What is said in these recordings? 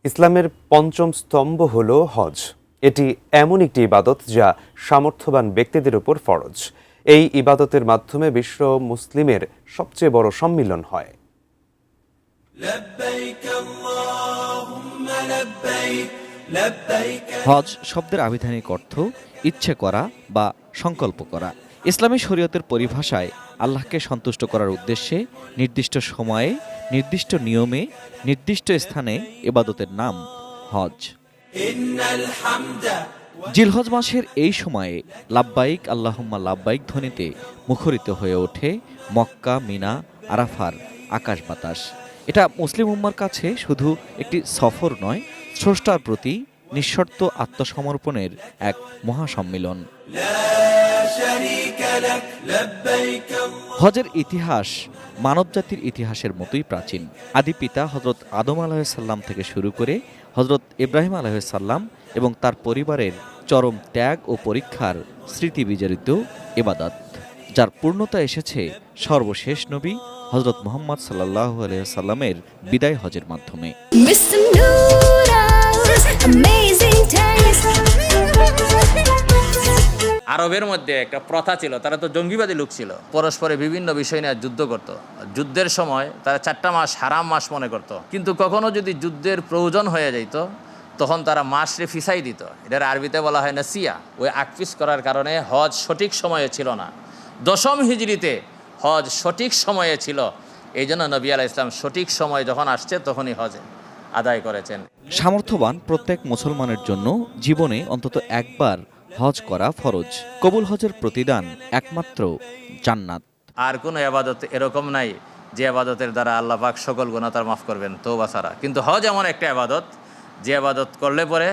ইসলামের পঞ্চম স্তম্ভ হল হজ। এটি এমন একটি ইবাদত যা সামর্থ্যবান ব্যক্তিদের উপর ফরজ। এই ইবাদতের মাধ্যমে বিশ্ব মুসলিমের সবচেয়ে বড় সম্মিলন হয়। হজ শব্দের আবিধানিক অর্থ ইচ্ছে করা বা সংকল্প করা। ইসলামী শরীয়তের পরিভাষায় আল্লাহকে সন্তুষ্ট করার উদ্দেশ্যে নির্দিষ্ট সময়ে, নির্দিষ্ট নিয়মে, নির্দিষ্ট স্থানে ইবাদতের নাম হজ। জিলহজ মাসের এই সময়ে লাব্বাইক আল্লাহুম্মা লাব্বাইক ধ্বনিতে মুখরিত হয়ে ওঠে মক্কা, মিনা, আরাফার আকাশ বাতাস। এটা মুসলিম উম্মার কাছে শুধু একটি সফর নয়, স্রষ্টার প্রতি নিঃশর্ত আত্মসমর্পণের এক মহাসম্মিলন। হজের ইতিহাস মানবজাতির ইতিহাসের মতোই প্রাচীন। আদি পিতা হজরত আদম আলাইহিসসালাম থেকে শুরু করে হজরত ইব্রাহিম আলাইহিসসালাম এবং তার পরিবারের চরম ত্যাগ ও পরীক্ষার স্মৃতি বিজড়িত ইবাদত, যার পূর্ণতা এসেছে সর্বশেষ নবী হজরত মুহাম্মদ সাল্লাল্লাহু আলাইহি সাল্লামের বিদায় হজের মাধ্যমে। আরবের মধ্যে একটা প্রথা ছিল, তারা তো জঙ্গিবাদী লোক ছিল, পরস্পরে বিভিন্ন বিষয় নিয়ে যুদ্ধ করত। যুদ্ধের সময় তারা 4টা মাস হারাম মাস মনে করত, কিন্তু কখনো যদি যুদ্ধের প্রয়োজন হয়ে যাইত তখন তারা মাসরে ফিসাই দিত। এটার আরবিতে বলা হয় নাসিয়া। ওই আকফিস করার কারণে হজ সঠিক সময়ে ছিল না। 10ম হিজরিতে হজ সঠিক সময়ে ছিল, এই জন্য নবী আলাইহিস সালাম সঠিক সময় যখন আসছে তখনই হজ আদায় করেছেন। সামর্থ্যবান প্রত্যেক মুসলমানের জন্য জীবনে অন্তত একবার হজ করা ফরজ। কবুল হজের প্রতিদান একমাত্র জান্নাত। আর কোনো আবাদত এরকম নাই যে আবাদতের দ্বারা আল্লাহ পাক সকল গুনাহ তার মাফ করবেন তওবা ছাড়া। কিন্তু হজ এমন একটা আবাদত যে আবাদত করলে পরে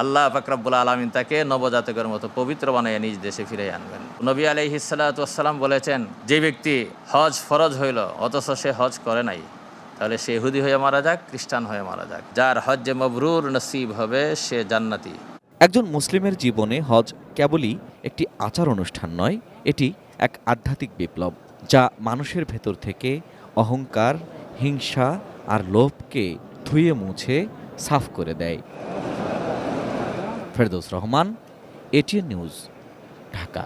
আল্লাহ পাক রব্বুল আলামিন তাকে নবজাতকের মতো পবিত্র বানিয়ে নিজ দেশে ফিরে আনবেন। নবী আলাইহিস সালাতু ওয়াস সালাম বলেছেন, যে ব্যক্তি হজ ফরজ হইল অথচ সে হজ করে নাই, তাহলে সে ইহুদি হয়ে মারা যাক, খ্রিস্টান হয়ে মারা যাক। যার হজ্জে মাবরুর নসিব হবে সে জান্নাতি। একজন মুসলিমের জীবনে হজ কেবলই একটি আচার অনুষ্ঠান নয়, এটি এক আধ্যাত্মিক বিপ্লব যা মানুষের ভেতর থেকে অহংকার, হিংসা আর লোভকে ধুয়ে মুছে সাফ করে দেয়। Ferdous Rahman, ATN news, Dhaka.